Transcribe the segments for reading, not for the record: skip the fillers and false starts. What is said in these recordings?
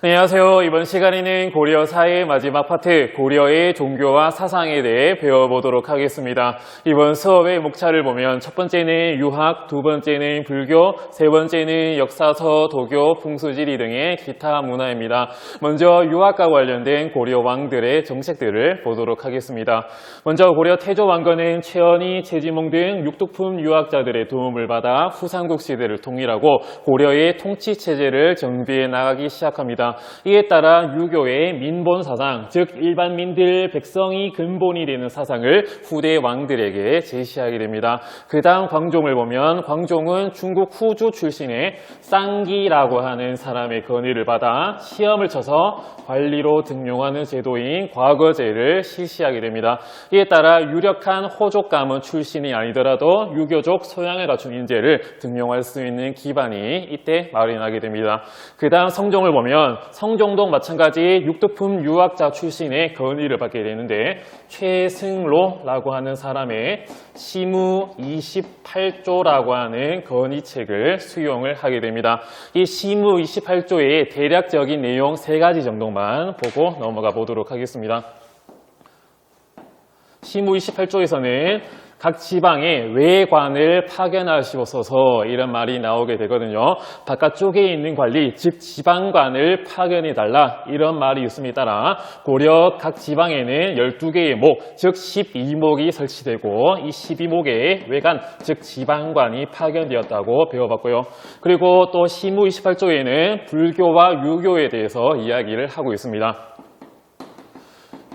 안녕하세요. 이번 시간에는 고려 사의 마지막 파트, 고려의 종교와 사상에 대해 배워보도록 하겠습니다. 이번 수업의 목차를 보면 첫 번째는 유학, 두 번째는 불교, 세 번째는 역사서, 도교, 풍수지리 등의 기타 문화입니다. 먼저 유학과 관련된 고려 왕들의 정책들을 보도록 하겠습니다. 먼저 고려 태조 왕건은 최언희, 최지몽 등 육두품 유학자들의 도움을 받아 후삼국 시대를 통일하고 고려의 통치 체제를 정비해 나가기 시작합니다. 이에 따라 유교의 민본 사상, 즉 일반민들 백성이 근본이 되는 사상을 후대 왕들에게 제시하게 됩니다. 그 다음 광종을 보면 광종은 중국 후주 출신의 쌍기라고 하는 사람의 건의를 받아 시험을 쳐서 관리로 등용하는 제도인 과거제를 실시하게 됩니다. 이에 따라 유력한 호족 가문 출신이 아니더라도 유교적 소양을 갖춘 인재를 등용할 수 있는 기반이 이때 마련하게 됩니다. 그 다음 성종을 보면 성종도 마찬가지 육두품 유학자 출신의 건의를 받게 되는데 최승로라고 하는 사람의 시무 28조라고 하는 건의책을 수용을 하게 됩니다. 이 시무 28조의 대략적인 내용 3가지 정도만 보고 넘어가 보도록 하겠습니다. 시무 28조에서는 각 지방에 외관을 파견하시옵소서 이런 말이 나오게 되거든요. 바깥쪽에 있는 관리, 즉 지방관을 파견해달라 이런 말이 있음에 따라 고려 각 지방에는 12개의 목, 즉 12목이 설치되고 이 12목의 외관, 즉 지방관이 파견되었다고 배워봤고요. 그리고 또 시무 28조에는 불교와 유교에 대해서 이야기를 하고 있습니다.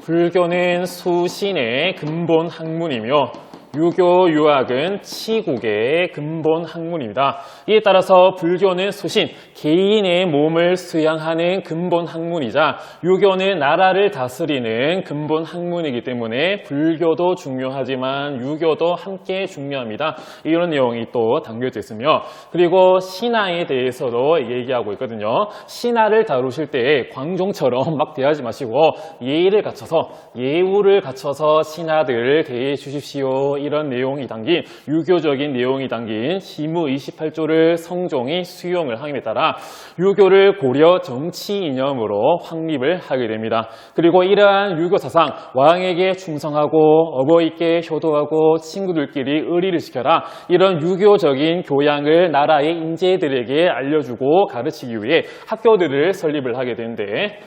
불교는 수신의 근본 학문이며 유교 유학은 치국의 근본 학문입니다. 이에 따라서 불교는 수신, 개인의 몸을 수양하는 근본 학문이자 유교는 나라를 다스리는 근본 학문이기 때문에 불교도 중요하지만 유교도 함께 중요합니다. 이런 내용이 또 담겨져 있으며 그리고 신하에 대해서도 얘기하고 있거든요. 신하를 다루실 때 광종처럼 막 대하지 마시고 예의를 갖춰서 예우를 갖춰서 신하들을 대해 주십시오. 이런 내용이 담긴 유교적인 내용이 담긴 시무 28조를 성종이 수용을 함에 따라 유교를 고려 정치 이념으로 확립을 하게 됩니다. 그리고 이러한 유교 사상, 왕에게 충성하고 어버이께 효도하고 친구들끼리 의리를 지켜라 이런 유교적인 교양을 나라의 인재들에게 알려주고 가르치기 위해 학교들을 설립을 하게 되는데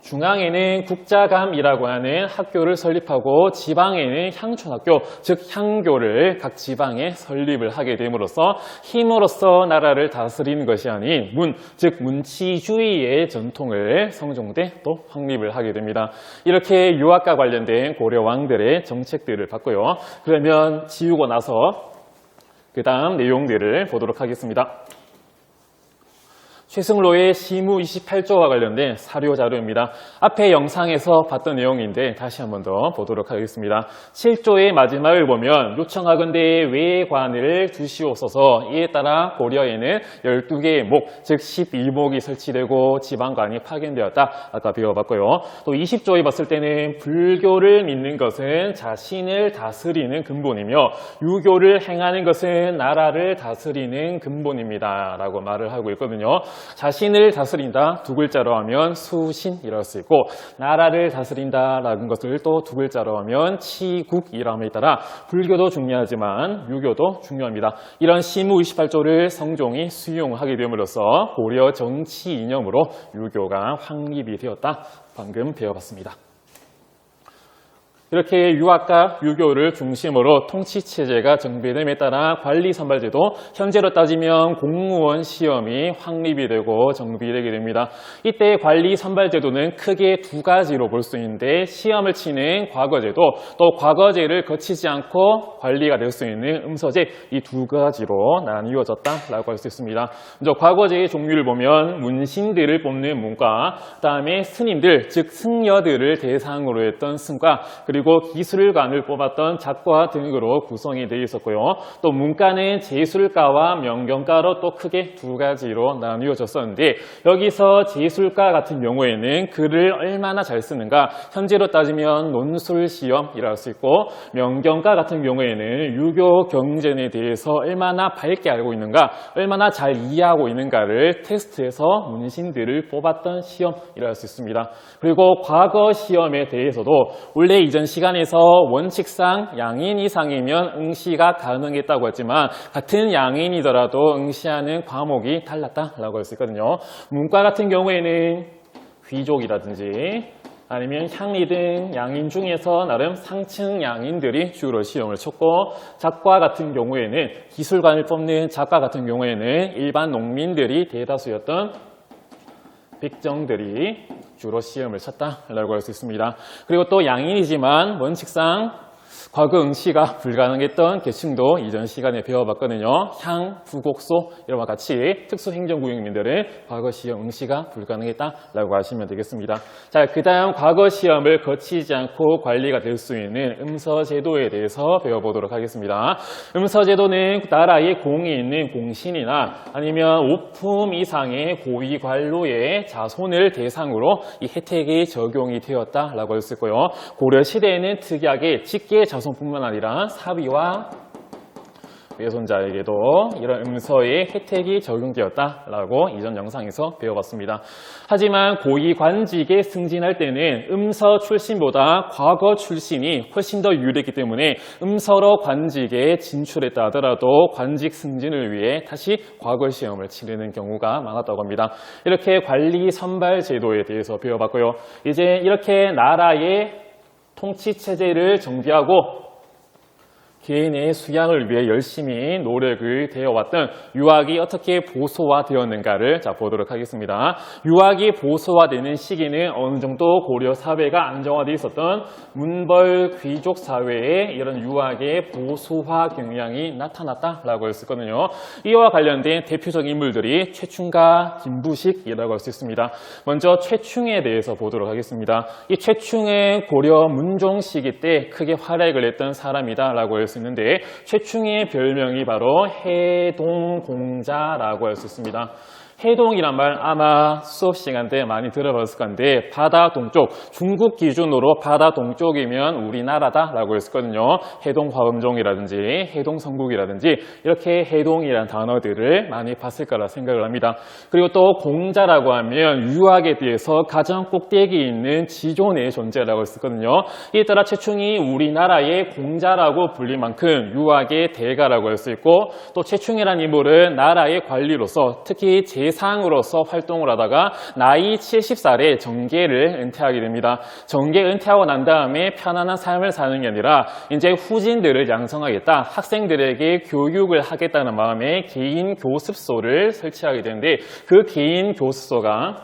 중앙에는 국자감이라고 하는 학교를 설립하고 지방에는 향촌학교, 즉 향교를 각 지방에 설립을 하게 됨으로써 힘으로써 나라를 다스리는 것이 아닌 문, 즉 문치주의의 전통을 성종 때 또 확립을 하게 됩니다. 이렇게 유학과 관련된 고려 왕들의 정책들을 봤고요. 그러면 지우고 나서 그 다음 내용들을 보도록 하겠습니다. 최승로의 시무 28조와 관련된 사료 자료입니다. 앞에 영상에서 봤던 내용인데 다시 한 번 더 보도록 하겠습니다. 7조의 마지막을 보면 요청하건대 외관을 두시옵소서. 이에 따라 고려에는 12개의 목, 즉 12목이 설치되고 지방관이 파견되었다. 아까 배워봤고요. 또 20조에 봤을 때는 불교를 믿는 것은 자신을 다스리는 근본이며 유교를 행하는 것은 나라를 다스리는 근본입니다. 라고 말을 하고 있거든요. 자신을 다스린다 두 글자로 하면 수신이라고 할 수 있고 나라를 다스린다라는 것을 또 두 글자로 하면 치국이라함에 따라 불교도 중요하지만 유교도 중요합니다. 이런 시무 28조를 성종이 수용하게 됨으로써 고려 정치 이념으로 유교가 확립이 되었다. 방금 배워봤습니다. 이렇게 유학과 유교를 중심으로 통치체제가 정비됨에 따라 관리선발제도, 현재로 따지면 공무원 시험이 확립이 되고 정비되게 됩니다. 이때 관리선발제도는 크게 2가지로 볼 수 있는데 시험을 치는 과거제도, 또 과거제를 거치지 않고 관리가 될 수 있는 음서제, 이 2가지로 나뉘어졌다라고 할 수 있습니다. 먼저 과거제의 종류를 보면 문신들을 뽑는 문과, 그 다음에 스님들, 즉 승려들을 대상으로 했던 승과, 그리고 그리고 기술관을 뽑았던 작과 등으로 구성이 되어 있었고요. 또 문과는 제술과와 명경과로 또 크게 두 가지로 나뉘어졌었는데 여기서 제술과 같은 경우에는 글을 얼마나 잘 쓰는가 현재로 따지면 논술 시험이라 할 수 있고 명경과 같은 경우에는 유교 경전에 대해서 얼마나 밝게 알고 있는가 얼마나 잘 이해하고 있는가를 테스트에서 문신들을 뽑았던 시험이라 할 수 있습니다. 그리고 과거 시험에 대해서도 원래 이전 시간에서 원칙상 양인 이상이면 응시가 가능했다고 했지만 같은 양인이더라도 응시하는 과목이 달랐다라고 할 수 있거든요. 문과 같은 경우에는 귀족이라든지 아니면 향리 등 양인 중에서 나름 상층 양인들이 주로 시험을 쳤고 작과 같은 경우에는 기술관을 뽑는 작과 같은 경우에는 일반 농민들이 대다수였던 백정들이 주로 시험을 쳤다라고 할 수 있습니다. 그리고 또 양인이지만 원칙상 과거 응시가 불가능했던 계층도 이전 시간에 배워봤거든요. 향, 부곡소 이런 것과 같이 특수행정구역민들은 과거 시험 응시가 불가능했다라고 하시면 되겠습니다. 자, 그 다음 과거 시험을 거치지 않고 관리가 될 수 있는 음서제도에 대해서 배워보도록 하겠습니다. 음서제도는 나라의 공이 있는 공신이나 아니면 5품 이상의 고위관료의 자손을 대상으로 이 혜택이 적용이 되었다라고 할 수 있고요. 고려시대에는 특이하게 직계 자손뿐만 아니라 사위와 외손자에게도 이런 음서의 혜택이 적용되었다라고 이전 영상에서 배워봤습니다. 하지만 고위관직에 승진할 때는 음서 출신보다 과거 출신이 훨씬 더 유리했기 때문에 음서로 관직에 진출했다 하더라도 관직 승진을 위해 다시 과거 시험을 치르는 경우가 많았다고 합니다. 이렇게 관리 선발 제도에 대해서 배워봤고요. 이제 이렇게 나라의 통치체제를 정비하고 개인의 수양을 위해 열심히 노력을 되어왔던 유학이 어떻게 보수화되었는가를 보도록 하겠습니다. 유학이 보수화되는 시기는 어느 정도 고려 사회가 안정화되어 있었던 문벌 귀족 사회에 이런 유학의 보수화 경향이 나타났다라고 할 수 있거든요. 이와 관련된 대표적인 인물들이 최충과 김부식이라고 할 수 있습니다. 먼저 최충에 대해서 보도록 하겠습니다. 이 최충은 고려 문종 시기 때 크게 활약을 했던 사람이다라고 할 수 있는데 최충의 별명이 바로 해동공자라고 할 수 있습니다. 해동이란 말 아마 수업 시간 때 많이 들어봤을 건데 바다 동쪽, 중국 기준으로 바다 동쪽이면 우리나라다라고 했었거든요. 해동화엄종이라든지 해동성국이라든지 이렇게 해동이라는 단어들을 많이 봤을 거라 생각을 합니다. 그리고 또 공자라고 하면 유학에 대해서 가장 꼭대기에 있는 지존의 존재라고 했었거든요. 이에 따라 최충이 우리나라의 공자라고 불릴 만큼 유학의 대가라고 할 수 있고 또 최충이라는 인물은 나라의 관리로서 특히 재상으로서 활동을 하다가 나이 70살에 정계를 은퇴하게 됩니다. 정계 은퇴하고 난 다음에 편안한 삶을 사는 게 아니라 이제 후진들을 양성하겠다, 학생들에게 교육을 하겠다는 마음에 개인 교습소를 설치하게 되는데 그 개인 교습소가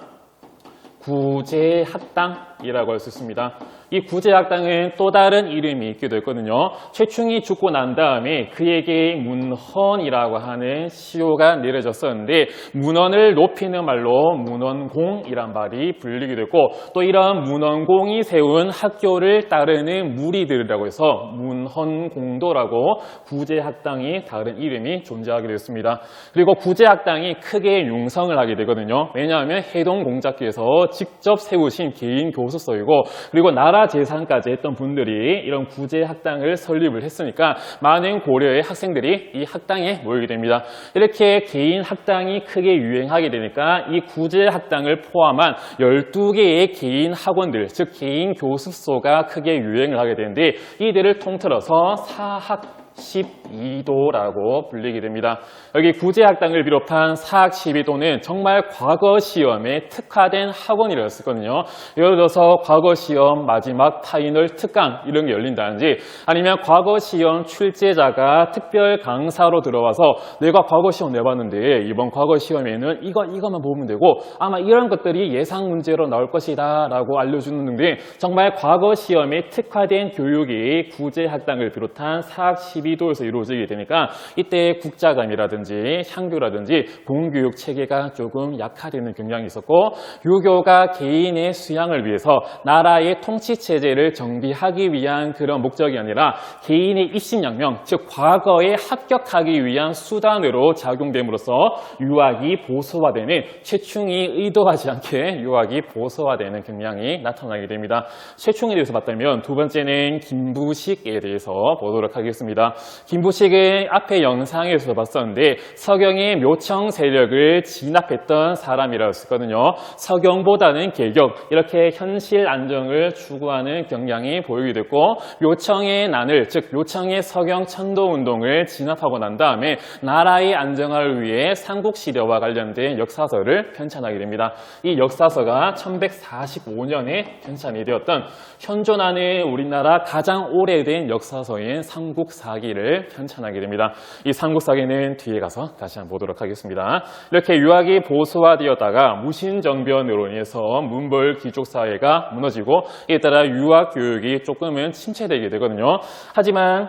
구제학당이라고 할 수 있습니다. 이 구제학당은 또 다른 이름이 있기도 했거든요. 최충이 죽고 난 다음에 그에게 문헌이라고 하는 시호가 내려졌었는데 문헌을 높이는 말로 문헌공이란 말이 불리기도 했고 또 이런 문헌공이 세운 학교를 따르는 무리들이라고 해서 문헌공도라고 구제학당이 다른 이름이 존재하게 되었습니다. 그리고 구제학당이 크게 융성을 하게 되거든요. 왜냐하면 해동공자께서 직접 세우신 개인 교습소이고 그리고 나라 재산까지 했던 분들이 이런 구제학당을 설립을 했으니까 많은 고려의 학생들이 이 학당에 모이게 됩니다. 이렇게 개인 학당이 크게 유행하게 되니까 이 구제학당을 포함한 12개의 개인 학원들, 즉 개인 교습소가 크게 유행을 하게 되는데 이들을 통틀어서 사학 12도라고 불리게 됩니다. 여기 구제학당을 비롯한 사학 12도는 정말 과거 시험에 특화된 학원이었거든요. 예를 들어서 과거 시험 마지막 타이널 특강 이런 게 열린다든지 아니면 과거 시험 출제자가 특별 강사로 들어와서 내가 과거 시험 내봤는데 이번 과거 시험에는 이거만 보면 되고 아마 이런 것들이 예상 문제로 나올 것이다 라고 알려주는 등등 정말 과거 시험에 특화된 교육이 구제학당을 비롯한 사학 12 수리도에서 이루어지게 되니까 이때 국자감이라든지 향교라든지 공교육 체계가 조금 약화되는 경향이 있었고, 유교가 개인의 수양을 위해서 나라의 통치 체제를 정비하기 위한 그런 목적이 아니라 개인의 입신양명, 즉 과거에 합격하기 위한 수단으로 작용됨으로써 유학이 보수화되는, 최충이 의도하지 않게 유학이 보수화되는 경향이 나타나게 됩니다. 최충에 대해서 봤다면 두 번째는 김부식에 대해서 보도록 하겠습니다. 김부식은 앞에 영상에서 봤었는데 서경의 묘청 세력을 진압했던 사람이라고 했거든요. 서경보다는 개격, 이렇게 현실 안정을 추구하는 경향이 보이게 됐고, 묘청의 난을, 즉 묘청의 서경 천도 운동을 진압하고 난 다음에 나라의 안정화를 위해 삼국시대와 관련된 역사서를 편찬하게 됩니다. 이 역사서가 1145년에 편찬이 되었던, 현존하는 우리나라 가장 오래된 역사서인 삼국사기를 편찬하게 됩니다. 이 삼국사기는 뒤에 가서 다시 한번 보도록 하겠습니다. 이렇게 유학이 보수화되었다가 무신정변으로 인해서 문벌 귀족사회가 무너지고, 이에 따라 유학 교육이 조금은 침체되게 되거든요. 하지만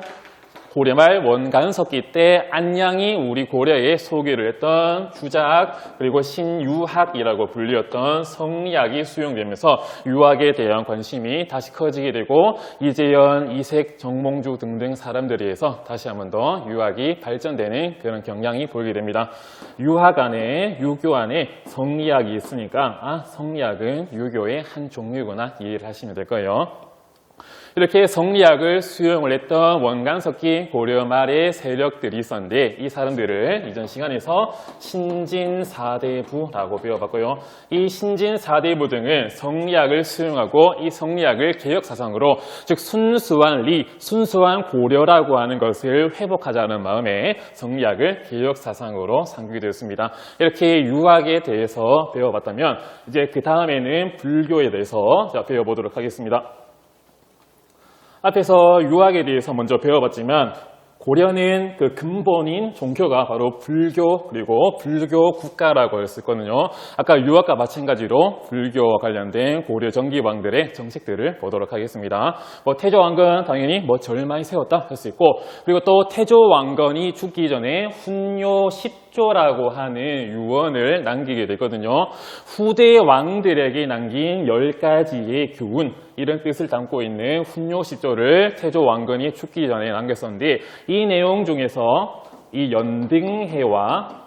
고려 말 원간석기 때 안양이 우리 고려에 소개를 했던 주작, 그리고 신유학이라고 불리었던 성리학이 수용되면서 유학에 대한 관심이 다시 커지게 되고, 이재현, 이색, 정몽주 등등 사람들에 의해서 다시 한 번 더 유학이 발전되는 그런 경향이 보이게 됩니다. 유학 안에, 유교 안에 성리학이 있으니까 성리학은 유교의 한 종류구나 이해를 하시면 될 거예요. 이렇게 성리학을 수용을 했던 원간석기 고려 말의 세력들이 있었는데, 이 사람들을 이전 시간에서 신진사대부라고 배워봤고요. 이 신진사대부 등은 성리학을 수용하고 이 성리학을 개혁사상으로, 즉 순수한 리, 순수한 고려라고 하는 것을 회복하자는 마음에 성리학을 개혁사상으로 삼게 되었습니다. 이렇게 유학에 대해서 배워봤다면 이제 그 다음에는 불교에 대해서 배워보도록 하겠습니다. 앞에서 유학에 대해서 먼저 배워봤지만, 고려는 그 근본인 종교가 바로 불교, 그리고 불교 국가라고 했었거든요. 아까 유학과 마찬가지로 불교와 관련된 고려 정기왕들의 정책들을 보도록 하겠습니다. 태조 왕건 당연히 절 많이 세웠다 할 수 있고, 그리고 또 태조 왕건이 죽기 전에 훈요 10조라고 하는 유언을 남기게 되거든요. 후대 왕들에게 남긴 10가지의 교훈, 이런 뜻을 담고 있는 훈요 10조를 태조 왕건이 죽기 전에 남겼었는데, 이 내용 중에서 이 연등해와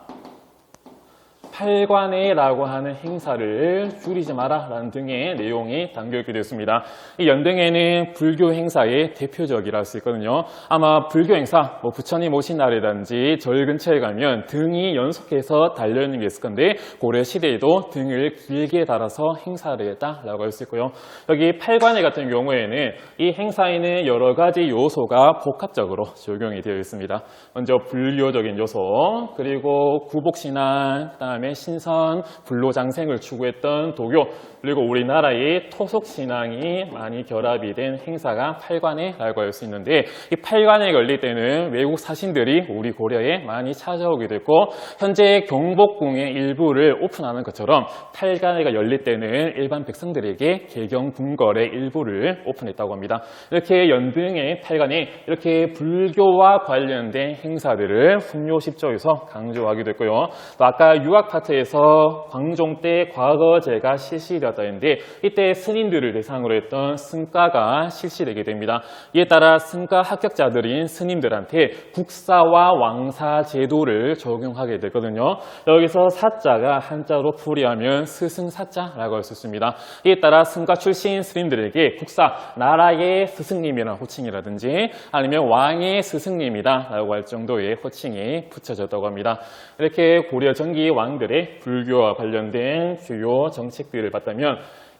팔관회라고 하는 행사를 줄이지 마라 라는 등의 내용이 담겨있게 되었습니다. 이 연등회는 불교 행사의 대표적이라 할 수 있거든요. 아마 불교 행사, 부처님 오신 날이라든지 절 근처에 가면 등이 연속해서 달려있는 게 있을 건데, 고려 시대에도 등을 길게 달아서 행사를 했다라고 할 수 있고요. 여기 팔관회 같은 경우에는 이 행사에는 여러 가지 요소가 복합적으로 적용이 되어 있습니다. 먼저 불교적인 요소, 그리고 구복신앙, 그다음에 신선, 불로장생을 추구했던 도교, 그리고 우리나라의 토속신앙이 많이 결합이 된 행사가 팔관회라고 할 수 있는데, 이 팔관회에 걸릴 때는 외국 사신들이 우리 고려에 많이 찾아오게 됐고, 현재 경복궁의 일부를 오픈하는 것처럼 팔관회가 열릴 때는 일반 백성들에게 개경궁궐의 일부를 오픈했다고 합니다. 이렇게 연등의 팔관회, 이렇게 불교와 관련된 행사들을 훈요 10조에서 강조하기도 했고요. 또 아까 유학 파트에서 광종 때 과거제가 실시되었다 했는데, 이때 스님들을 대상으로 했던 승과가 실시되게 됩니다. 이에 따라 승과 합격자들인 스님들한테 국사와 왕사 제도를 적용하게 되거든요. 여기서 사자가 한자로 풀이하면 스승사자라고 할 수 있습니다. 이에 따라 승과 출신 스님들에게 국사, 나라의 스승님이라는 호칭이라든지 아니면 왕의 스승님이다 라고 할 정도의 호칭이 붙여졌다고 합니다. 이렇게 고려 전기 왕들의 불교와 관련된 주요 정책들을 봤다면,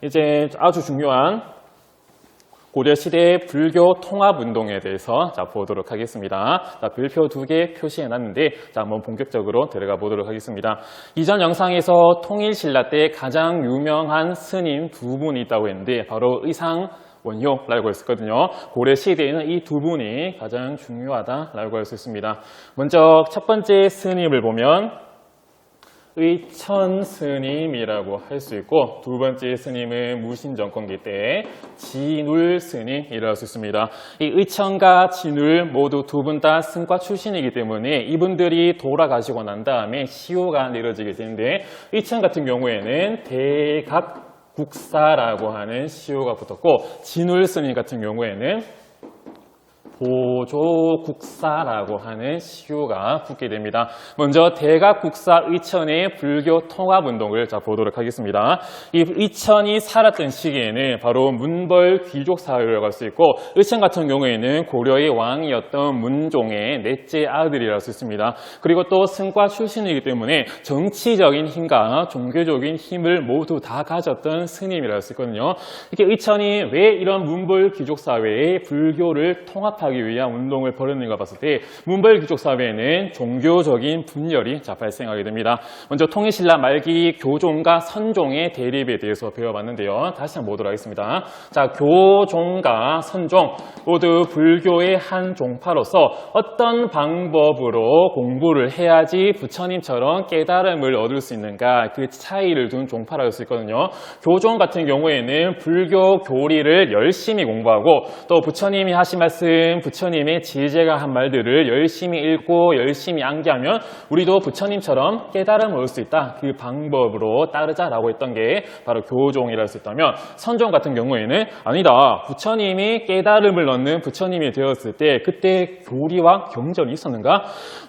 이제 아주 중요한 고려 시대의 불교 통합 운동에 대해서 보도록 하겠습니다. 별표 2개 표시해 놨는데, 한번 본격적으로 들어가 보도록 하겠습니다. 이전 영상에서 통일신라 때 가장 유명한 스님 2분이 있다고 했는데, 바로 의상 원효라고 했었거든요. 고려 시대에는 이 2분이 가장 중요하다라고 할 수 있습니다. 먼저 첫 번째 스님을 보면 의천 스님이라고 할 수 있고, 두 번째 스님은 무신정권기 때 진울 스님이라고 할 수 있습니다. 이 의천과 진울 모두 두 분 다 승과 출신이기 때문에 이분들이 돌아가시고 난 다음에 시효가 내려지게 되는데, 의천 같은 경우에는 대각국사라고 하는 시효가 붙었고, 진울 스님 같은 경우에는 보조국사라고 하는 시효가 붙게 됩니다. 먼저 대각국사 의천의 불교 통합운동을 보도록 하겠습니다. 이 의천이 살았던 시기에는 바로 문벌 귀족 사회라고 할 수 있고, 의천 같은 경우에는 고려의 왕이었던 문종의 넷째 아들이라고 할 수 있습니다. 그리고 또 승과 출신이기 때문에 정치적인 힘과 종교적인 힘을 모두 다 가졌던 스님이라고 할 수 있거든요. 이렇게 의천이 왜 이런 문벌 귀족 사회에 불교를 통합하기 위한 운동을 벌였는가 봤을 때, 문벌 귀족 사회에는 종교적인 분열이 발생하게 됩니다. 먼저 통일신라 말기 교종과 선종의 대립에 대해서 배워봤는데요. 다시 한번 보도록 하겠습니다. 자, 교종과 선종 모두 불교의 한 종파로서 어떤 방법으로 공부를 해야지 부처님처럼 깨달음을 얻을 수 있는가, 그 차이를 둔 종파라고 할 수 있거든요. 교종 같은 경우에는 불교 교리를 열심히 공부하고, 또 부처님이 하신 말씀, 부처님의 지혜가 한 말들을 열심히 읽고 열심히 암기하면 우리도 부처님처럼 깨달음을 얻을 수 있다, 그 방법으로 따르자라고 했던 게 바로 교종이라 할 수 있다면, 선종 같은 경우에는 아니다, 부처님이 깨달음을 얻는 부처님이 되었을 때 그때 교리와 경전이 있었는가?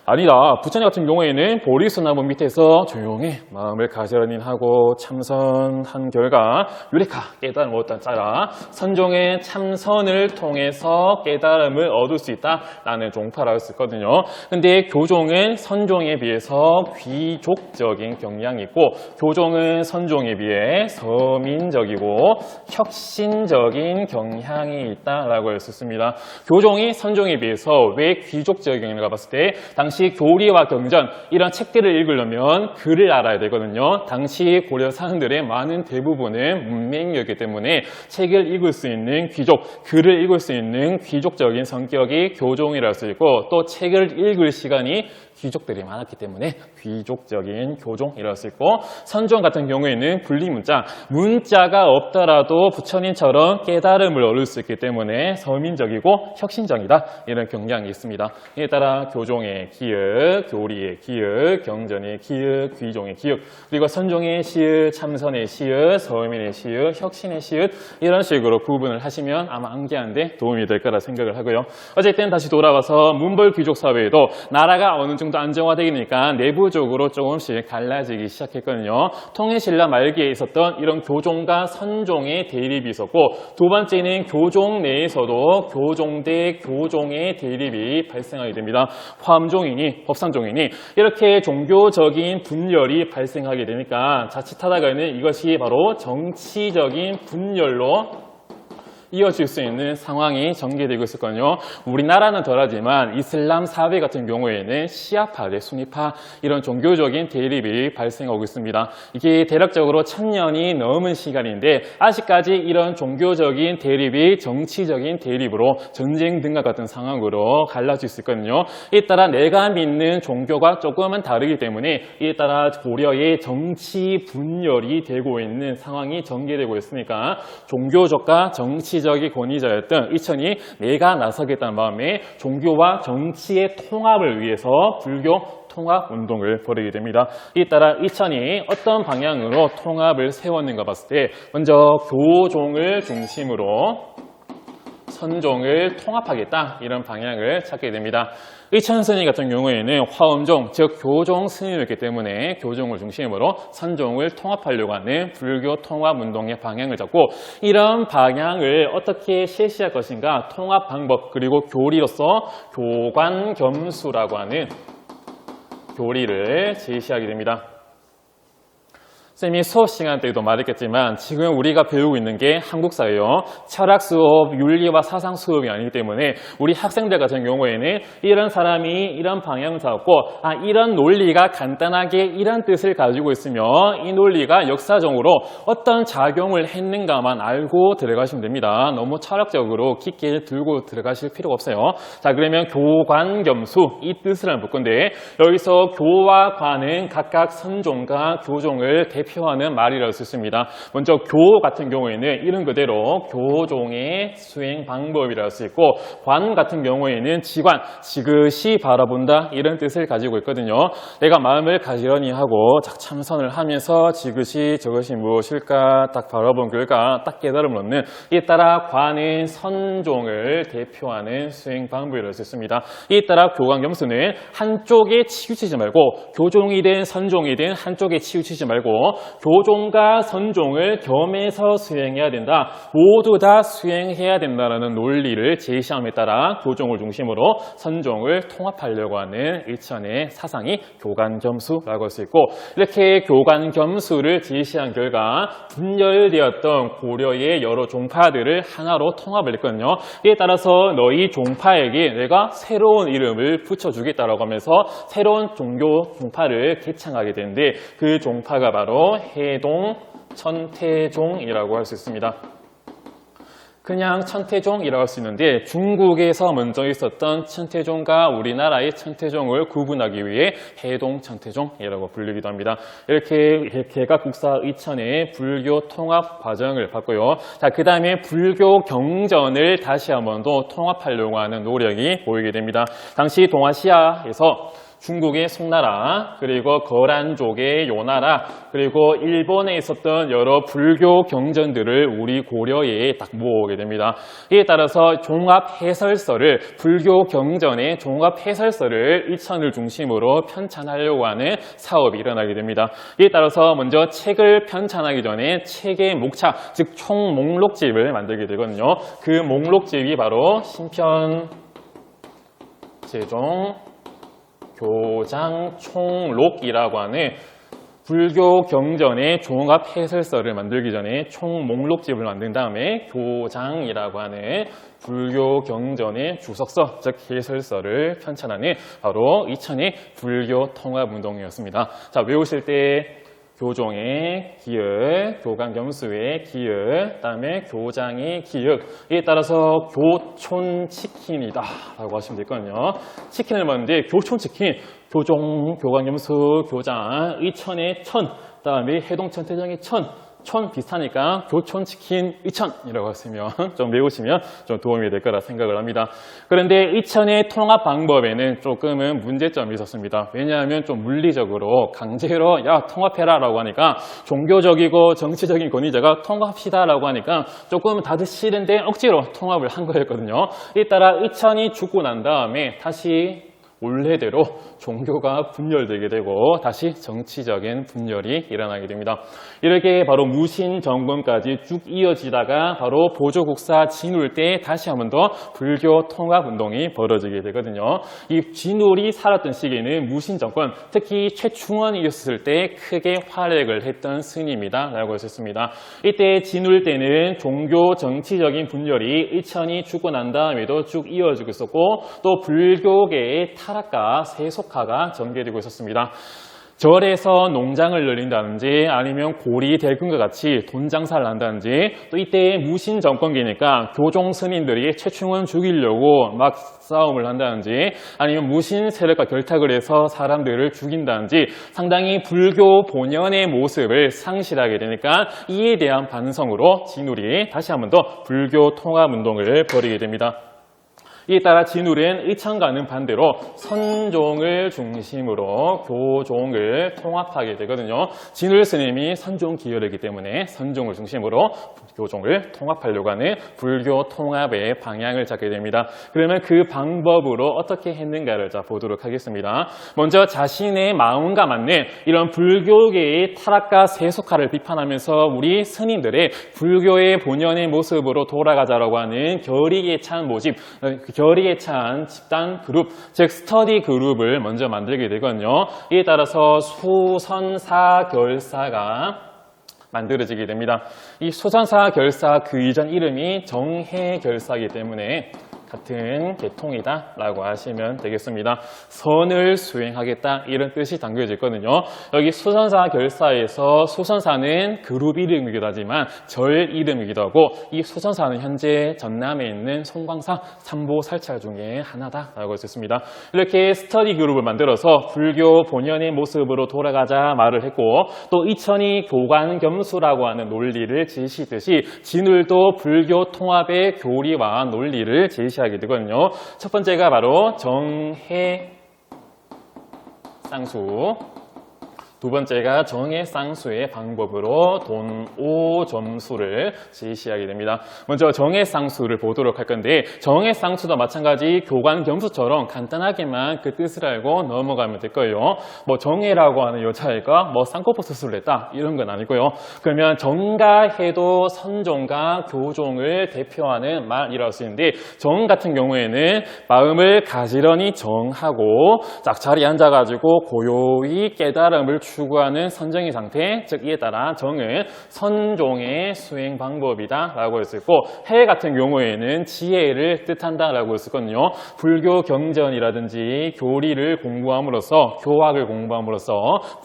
아니다, 부처님 같은 경우에는 보리수나무 밑에서 조용히 마음을 가지런히 하고 참선한 결과 유레카 깨달음을 얻었다 짜라. 선종의 참선을 통해서 깨달음을 얻을 수 있다라는 종파라고 할 수 있거든요. 근데 교종은 선종에 비해서 귀족적인 경향이 있고, 교종은 선종에 비해 서민적이고 혁신적인 경향이 있다라고 할 수 있습니다. 교종이 선종에 비해서 왜 귀족적인가 봤을 때, 당시 교리와 경전 이런 책들을 읽으려면 글을 알아야 되거든요. 당시 고려 사람들의 많은 대부분은 문맹이었기 때문에 책을 읽을 수 있는 귀족, 글을 읽을 수 있는 귀족적인 성격이 교종이라 할 수 있고, 또 책을 읽을 시간이 귀족들이 많았기 때문에 귀족적인 교종이라 할 수 있고, 선종 같은 경우에는 분리문자, 문자가 없더라도 부처님처럼 깨달음을 얻을 수 있기 때문에 서민적이고 혁신적이다, 이런 경향이 있습니다. 이에 따라 교종의 기역, 교리의 기역, 경전의 기역, 귀종의 기역, 그리고 선종의 시역, 참선의 시역, 서민의 시역, 혁신의 시역, 이런 식으로 구분을 하시면 아마 암기하는 데 도움이 될 거라 생각을 하고요. 어쨌든 다시 돌아와서 문벌 귀족 사회에도 나라가 어느 정도 안정화되니까 내부적으로 조금씩 갈라지기 시작했거든요. 통일신라 말기에 있었던 이런 교종과 선종의 대립이 있었고, 두 번째는 교종 내에서도 교종 대 교종의 대립이 발생하게 됩니다. 화엄종이니 법산종이니 이렇게 종교적인 분열이 발생하게 되니까 자칫하다가는 이것이 바로 정치적인 분열로 이어질 수 있는 상황이 전개되고 있었거든요. 우리나라는 덜하지만 이슬람 사회 같은 경우에는 시아파 대 수니파 이런 종교적인 대립이 발생하고 있습니다. 이게 대략적으로 1000년이 넘은 시간인데 아직까지 이런 종교적인 대립이 정치적인 대립으로 전쟁 등과 같은 상황으로 갈라질 수 있거든요. 이에 따라 내가 믿는 종교가 조금은 다르기 때문에 이에 따라 고려의 정치 분열이 되고 있는 상황이 전개되고 있으니까 종교적과 정치적인 권위자였던 의천이 내가 나서겠다는 마음에 종교와 정치의 통합을 위해서 불교 통합운동을 벌이게 됩니다. 이에 따라 의천이 어떤 방향으로 통합을 세웠는가 봤을 때, 먼저 교종을 중심으로 선종을 통합하겠다, 이런 방향을 찾게 됩니다. 의천 스님 같은 경우에는 화엄종, 즉 교종 스님이었기 때문에 교종을 중심으로 선종을 통합하려고 하는 불교 통합운동의 방향을 잡고, 이런 방향을 어떻게 실시할 것인가, 통합 방법, 그리고 교리로서 교관겸수라고 하는 교리를 제시하게 됩니다. 쌤이 수업 시간 때도 말했겠지만 지금 우리가 배우고 있는 게 한국사예요. 철학 수업, 윤리와 사상 수업이 아니기 때문에 우리 학생들 같은 경우에는 이런 사람이 이런 방향을 잡고 이런 논리가 간단하게 이런 뜻을 가지고 있으며 이 논리가 역사적으로 어떤 작용을 했는가만 알고 들어가시면 됩니다. 너무 철학적으로 깊게 들고 들어가실 필요가 없어요. 자, 그러면 교관겸수 이 뜻을 한번 볼 건데 여기서 교와 관은 각각 선종과 교종을 대표하는 말이라고 할 수 있습니다. 먼저 교 같은 경우에는 이름 그대로 교종의 수행 방법이라고 할 수 있고 관 같은 경우에는 지관, 지그시 바라본다 이런 뜻을 가지고 있거든요. 내가 마음을 가지런히 하고 참선을 하면서 지그시 저것이 무엇일까 딱 바라본 결과 딱 깨달음을 얻는 이에 따라 관은 선종을 대표하는 수행 방법이라고 할 수 있습니다. 이에 따라 교관겸수는 한쪽에 치우치지 말고 교종이든 선종이든 한쪽에 치우치지 말고 교종과 선종을 겸해서 수행해야 된다. 모두 다 수행해야 된다는 논리를 제시함에 따라 교종을 중심으로 선종을 통합하려고 하는 일천의 사상이 교관겸수라고 할 수 있고 이렇게 교관겸수를 제시한 결과 분열되었던 고려의 여러 종파들을 하나로 통합을 했거든요. 이에 따라서 너희 종파에게 내가 새로운 이름을 붙여주겠다라고 하면서 새로운 종교 종파를 개창하게 되는데 그 종파가 바로 해동 천태종이라고 할 수 있습니다. 그냥 천태종이라고 할 수 있는데 중국에서 먼저 있었던 천태종과 우리나라의 천태종을 구분하기 위해 해동 천태종이라고 불리기도 합니다. 이렇게 개각국사 이천의 불교 통합 과정을 봤고요. 자, 그 다음에 불교 경전을 다시 한 번 더 통합하려고 하는 노력이 보이게 됩니다. 당시 동아시아에서 중국의 송나라, 그리고 거란족의 요나라, 그리고 일본에 있었던 여러 불교 경전들을 우리 고려에 딱 모으게 됩니다. 이에 따라서 종합해설서를, 불교 경전의 종합해설서를 이천을 중심으로 편찬하려고 하는 사업이 일어나게 됩니다. 이에 따라서 먼저 책을 편찬하기 전에 책의 목차, 즉 총목록집을 만들게 되거든요. 그 목록집이 바로 신편, 제종, 교장, 총록이라고 하는 불교 경전의 종합 해설서를 만들기 전에 총 목록집을 만든 다음에 교장이라고 하는 불교 경전의 주석서, 즉 해설서를 편찬하는 바로 이천의 불교 통합운동이었습니다. 자, 외우실 때 교종의 기역, 교관겸수의 기역, 그다음에 교장의 기역. 이에 따라서 교촌치킨이다 라고 하시면 되거든요. 치킨을 먹는데 교촌치킨, 교종, 교관겸수, 교장, 이천의 천, 그다음에 해동천태종의 천 비슷하니까 교촌치킨 이천이라고 하시면 좀 외우시면 좀 도움이 될 거라 생각을 합니다. 그런데 이천의 통합 방법에는 조금은 문제점이 있었습니다. 왜냐하면 좀 물리적으로 강제로 통합해라 라고 하니까 종교적이고 정치적인 권위자가 통합합시다 라고 하니까 조금 다들 싫은데 억지로 통합을 한 거였거든요. 이에 따라 이천이 죽고 난 다음에 다시 원래대로 종교가 분열되게 되고 다시 정치적인 분열이 일어나게 됩니다. 이렇게 바로 무신 정권까지 쭉 이어지다가 바로 보조국사 진울 때 다시 한 번 더 불교 통합운동이 벌어지게 되거든요. 이 진울이 살았던 시기에는 무신 정권, 특히 최충원이 있었을 때 크게 활약을 했던 스님이다 라고 하셨습니다. 이때 진울 때는 종교 정치적인 분열이 일천이 죽고 난 다음에도 쭉 이어지고 있었고 또 불교계의 타락과 세속화가 전개되고 있었습니다. 절에서 농장을 열린다든지 아니면 고리 대금과 같이 돈 장사를 한다든지 또 이때 무신 정권기니까 교종 스님들이 최충원 죽이려고 막 싸움을 한다든지 아니면 무신 세력과 결탁을 해서 사람들을 죽인다든지 상당히 불교 본연의 모습을 상실하게 되니까 이에 대한 반성으로 진울이 다시 한 번 더 불교 통합운동을 벌이게 됩니다. 이에 따라 진울은 이천과는 반대로 선종을 중심으로 교종을 통합하게 되거든요. 진울 스님이 선종 기혈이기 때문에 선종을 중심으로 교종을 통합하려고 하는 불교 통합의 방향을 잡게 됩니다. 그러면 그 방법으로 어떻게 했는가를 보도록 하겠습니다. 먼저 자신의 마음과 맞는 이런 불교계의 타락과 세속화를 비판하면서 우리 스님들의 불교의 본연의 모습으로 돌아가자라고 하는 결의에 찬 모집, 결의에 찬 집단 그룹, 즉 스터디 그룹을 먼저 만들게 되거든요. 이에 따라서 수선사결사가 만들어지게 됩니다. 이 수선사 결사 그 이전 이름이 정해결사이기 때문에 같은 계통이다 라고 하시면 되겠습니다. 선을 수행하겠다 이런 뜻이 담겨져 있거든요. 여기 수선사 결사에서 수선사는 그룹 이름이기도 하지만 절 이름이기도 하고 이 수선사는 현재 전남에 있는 송광사 삼보살차 중에 하나다 라고 할 수 있습니다. 이렇게 스터디 그룹을 만들어서 불교 본연의 모습으로 돌아가자 말을 했고 또 이천이 교관겸수라고 하는 논리를 제시했듯이 진울도 불교 통합의 교리와 논리를 제시하게 되거든요. 첫 번째가 바로 정해 쌍수, 두 번째가 정해 쌍수의 방법으로 돈오 점수를 제시하게 됩니다. 먼저 정해 쌍수를 보도록 할 건데 정해 쌍수도 마찬가지 교관 겸수처럼 간단하게만 그 뜻을 알고 넘어가면 될 거예요. 뭐 정해라고 하는 여자애가 뭐 쌍꺼풀 수술을 했다 이런 건 아니고요. 그러면 정가해도 선종과 교종을 대표하는 말이라고 할 수 있는데 정 같은 경우에는 마음을 가지런히 정하고 딱 자리에 앉아가지고 고요히 깨달음을 추구하는 선정의 상태, 즉 이에 따라 정은 선종의 수행 방법이다 라고 할 수 있고 해 같은 경우에는 지혜를 뜻한다 라고 할 수 있거든요. 불교 경전이라든지 교리를 공부함으로써 교학을 공부함으로써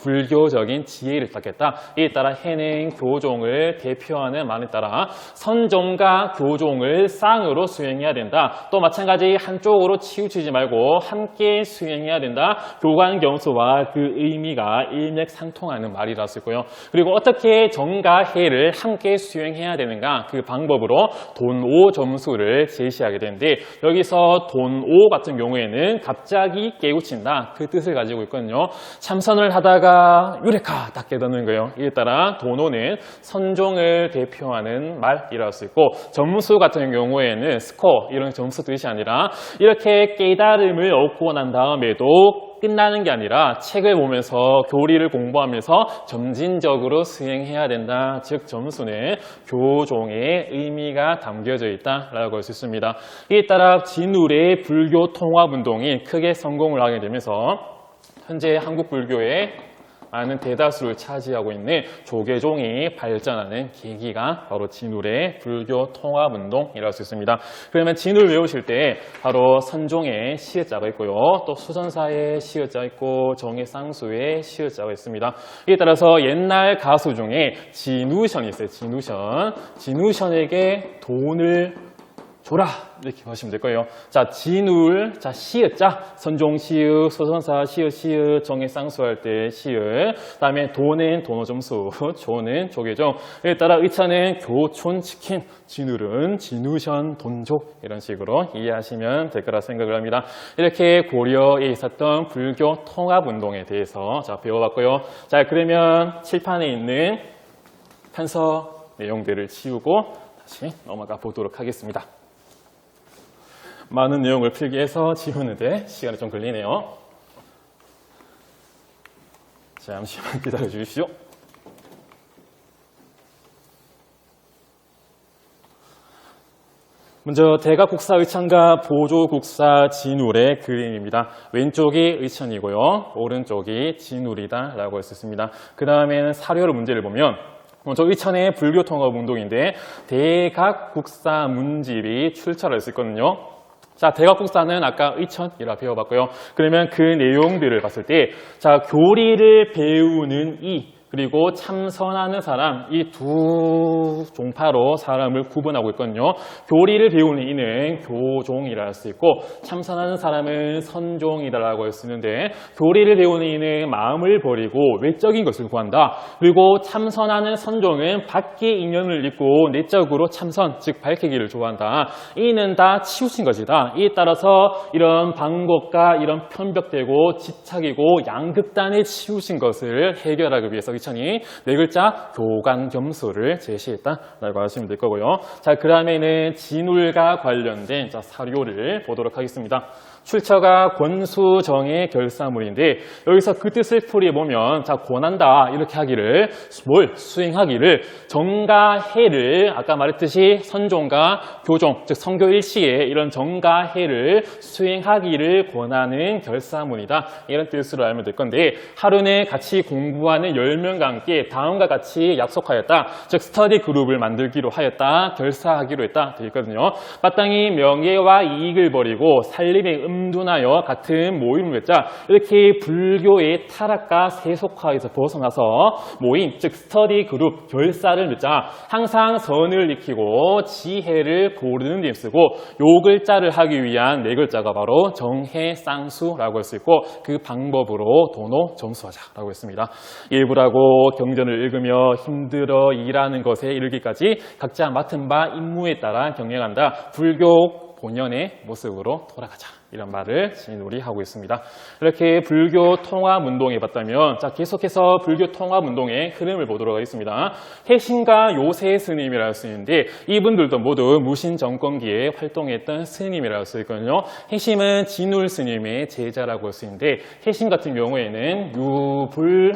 불교적인 지혜를 쌓겠다. 이에 따라 해는 교종을 대표하는 말에 따라 선종과 교종을 쌍으로 수행해야 된다. 또 마찬가지 한쪽으로 치우치지 말고 함께 수행해야 된다. 교관겸수와 그 의미가 일맥상통하는 말이라 수 있고요. 그리고 어떻게 정과 해를 함께 수행해야 되는가 그 방법으로 돈오 점수를 제시하게 되는데 여기서 돈오 같은 경우에는 갑자기 깨우친다 그 뜻을 가지고 있거든요. 참선을 하다가 유레카 딱 깨닫는 거예요. 이에 따라 돈오는 선종을 대표하는 말이라 수 있고 점수 같은 경우에는 스코어 이런 점수 뜻이 아니라 이렇게 깨달음을 얻고 난 다음에도 끝나는 게 아니라 책을 보면서 교리를 공부하면서 점진적으로 수행해야 된다. 즉 점수는 교종의 의미가 담겨져 있다라고 할 수 있습니다. 이에 따라 진울의 불교 통합운동이 크게 성공을 하게 되면서 현재 한국 불교의 많은 대다수를 차지하고 있는 조계종이 발전하는 계기가 바로 진울의 불교 통합운동이라고 할 수 있습니다. 그러면 진울 외우실 때 바로 선종의 시읒자가 있고요. 또 수선사의 시읒자가 있고 정의 쌍수의 시읒자가 있습니다. 이에 따라서 옛날 가수 중에 진우션이 있어요. 진우션에게 돈을 줘라 이렇게 하시면 될 거예요. 자, 진울, 자 시읒자, 선종 시읒, 소선사 시읒 시읒, 정의 쌍수할 때 시읒, 그다음에 도는 도노 점수, 조는 조계종. 이에 따라 의차는 교촌 치킨, 진울은 진우션 돈족 이런 식으로 이해하시면 될 거라 생각을 합니다. 이렇게 고려에 있었던 불교 통합 운동에 대해서 자 배워봤고요. 자 그러면 칠판에 있는 편서 내용들을 치우고 다시 넘어가 보도록 하겠습니다. 많은 내용을 필기 해서 지우는데 시간이 좀 걸리네요. 잠시만 기다려 주십시오. 먼저 대각국사 의천과 보조국사 진울의 그림입니다. 왼쪽이 의천이고요. 오른쪽이 진울이다 라고 할 수 있습니다. 그 다음에는 사료로 문제를 보면 먼저 의천의 불교통합운동인데 대각국사 문집이 출처를 수 있거든요. 자, 대각국사는 아까 의천이라 배워봤고요. 그러면 그 내용들을 봤을 때, 자, 교리를 배우는 그리고 참선하는 사람, 이 두 종파로 사람을 구분하고 있거든요. 교리를 배우는 이는 교종이라 할 수 있고 참선하는 사람은 선종이라고 할 수 있는데 교리를 배우는 이는 마음을 버리고 외적인 것을 구한다. 그리고 참선하는 선종은 밖의 인연을 잊고 내적으로 참선, 즉 밝히기를 좋아한다. 이는 다 치우친 것이다. 이에 따라서 이런 방법과 이런 편벽되고 집착이고 양극단에 치우친 것을 해결하기 위해서 의천이 네 글자 교관겸수를 제시했다라고 하시면 될 거고요. 자, 그 다음에는 진울과 관련된 사료를 보도록 하겠습니다. 출처가 권수정의 결사물인데 여기서 그 뜻을 풀이해보면 자 권한다 이렇게 하기를 뭘 수행하기를 정가해를 아까 말했듯이 선종과 교종 즉 성교 일시에 이런 정가해를 수행하기를 권하는 결사물이다 이런 뜻으로 알면 될 건데 하루는 같이 공부하는 10명과 함께 다음과 같이 약속하였다 즉 스터디 그룹을 만들기로 하였다 결사하기로 했다 되어 있거든요. 마땅히 명예와 이익을 버리고 살림에 음둔하여 같은 모임을 맺자 이렇게 불교의 타락과 세속화에서 벗어나서 모임 즉 스터디 그룹 결사를 맺자 항상 선을 익히고 지혜를 고르는 데 쓰고 요 글자를 하기 위한 네 글자가 바로 정해쌍수라고 할 수 있고 그 방법으로 도노 점수하자라고 했습니다. 일부라고 경전을 읽으며 힘들어 일하는 것에 이르기까지 각자 맡은 바 임무에 따라 경영한다. 불교 본연의 모습으로 돌아가자. 이런 말을 진우리 하고 있습니다. 이렇게 불교 통합운동에 봤다면 자 계속해서 불교 통합운동의 흐름을 보도록 하겠습니다. 해신과 요세 스님이라 할 수 있는데 이분들도 모두 무신정권기에 활동했던 스님이라 할 수 있거든요. 해심은 진울 스님의 제자라고 할 수 있는데 해심 같은 경우에는 유불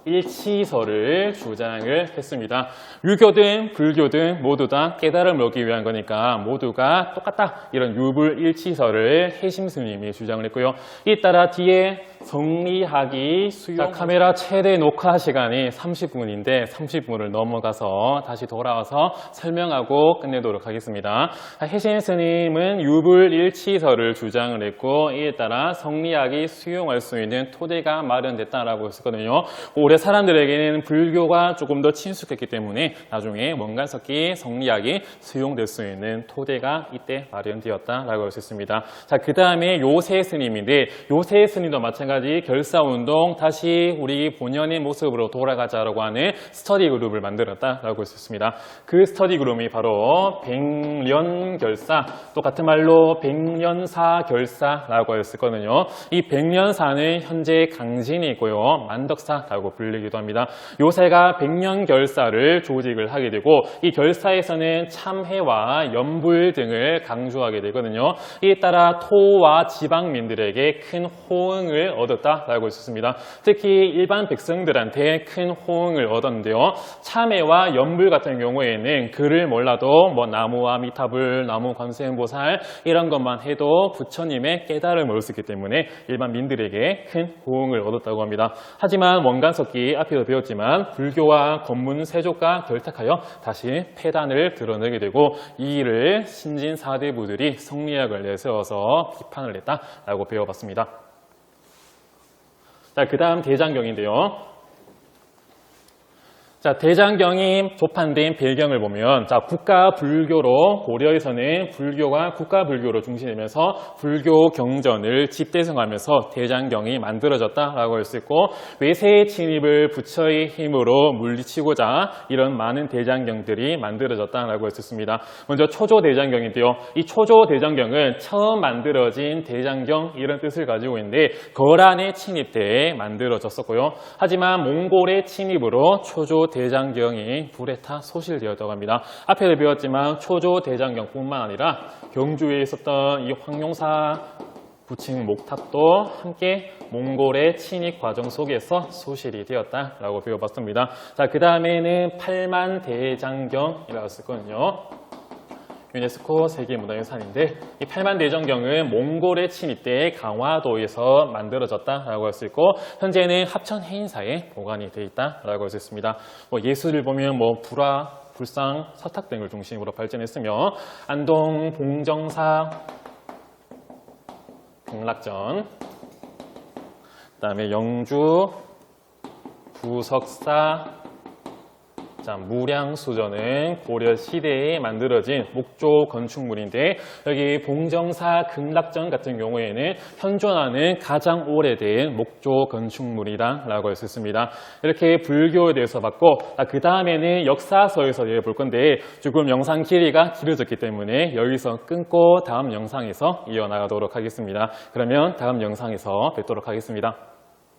일치설을 주장을 했습니다. 유교든 불교든 모두 다 깨달음을 얻기 위한 거니까 모두가 똑같다 이런 유불일치설을 해심 스님이 주장을 했고요. 이 따라 뒤에 성리학이 수용 카메라 최대 녹화 시간이 30분인데 30분을 넘어가서 다시 돌아와서 설명하고 끝내도록 하겠습니다. 해심 스님은 유불일치설을 주장을 했고 이에 따라 성리학이 수용할 수 있는 토대가 마련됐다라고 했었거든요. 올해 사람들에게는 불교가 조금 더 친숙했기 때문에 나중에 원간석기 성리학이 수용될 수 있는 토대가 이때 마련되었다라고 할 수 있습니다. 자, 그 다음에 요세 스님인데 요세 스님도 마찬가지 결사운동 다시 우리 본연의 모습으로 돌아가자라고 하는 스터디 그룹을 만들었다라고 할 수 있습니다. 그 스터디 그룹이 바로 백년결사 또 같은 말로 백년사 결사라고 했었거든요. 이 백년사는 현재 강진이 있고요. 만덕사라고 불리기도 합니다. 요새가 백년결사를 조직을 하게 되고 이 결사에서는 참회와 염불 등을 강조하게 되거든요. 이에 따라 토와 지방민들에게 큰 호응을 얻었다라고 했습니다. 특히 일반 백성들한테 큰 호응을 얻었는데요. 참회와 염불 같은 경우에는 글을 몰라도 뭐 나무와 미타불, 나무 관세음보살 이런 것만 해도 부처님의 깨달음을 얻을 수 있기 때문에 일반 민들에게 큰 호응을 얻었다고 합니다. 하지만 원간석기 앞에서 배웠지만 불교와 건문 세족과 결탁하여 다시 폐단을 드러내게 되고 이 일을 신진 사대부들이 성리학을 내세워서 비판을 했다라고 배워봤습니다. 자, 그 다음 대장경인데요. 자, 대장경이 조판된 배경을 보면 자, 국가 불교로 고려에서는 불교가 국가 불교로 중시되면서 불교 경전을 집대성하면서 대장경이 만들어졌다라고 할 수 있고 외세의 침입을 부처의 힘으로 물리치고자 이런 많은 대장경들이 만들어졌다라고 할 수 있습니다. 먼저 초조 대장경인데요. 이 초조 대장경은 처음 만들어진 대장경 이런 뜻을 가지고 있는데 거란의 침입 때에 만들어졌었고요. 하지만 몽골의 침입으로 초조 대장경이 불에 타 소실되었다고 합니다. 앞에도 배웠지만 초조 대장경뿐만 아니라 경주에 있었던 이 황룡사 부칭 목탑도 함께 몽골의 침입 과정 속에서 소실이 되었다라고 배워봤습니다. 자, 그 다음에는 팔만대장경이라고 했거든요. 유네스코 세계문화유산인데 이 팔만대장경은 몽골의 침입 때 강화도에서 만들어졌다라고 할 수 있고 현재는 합천 해인사에 보관이 되어 있다라고 할 수 있습니다. 예술을 보면 불화, 불상, 서탁 등을 중심으로 발전했으며 안동 봉정사 극락전, 그다음에 영주 부석사 자, 무량수전은 고려 시대에 만들어진 목조 건축물인데 여기 봉정사 극락전 같은 경우에는 현존하는 가장 오래된 목조 건축물이다라고 할 수 있습니다. 이렇게 불교에 대해서 봤고 그 다음에는 역사서에서 볼 건데 조금 영상 길이가 길어졌기 때문에 여기서 끊고 다음 영상에서 이어나가도록 하겠습니다. 그러면 다음 영상에서 뵙도록 하겠습니다.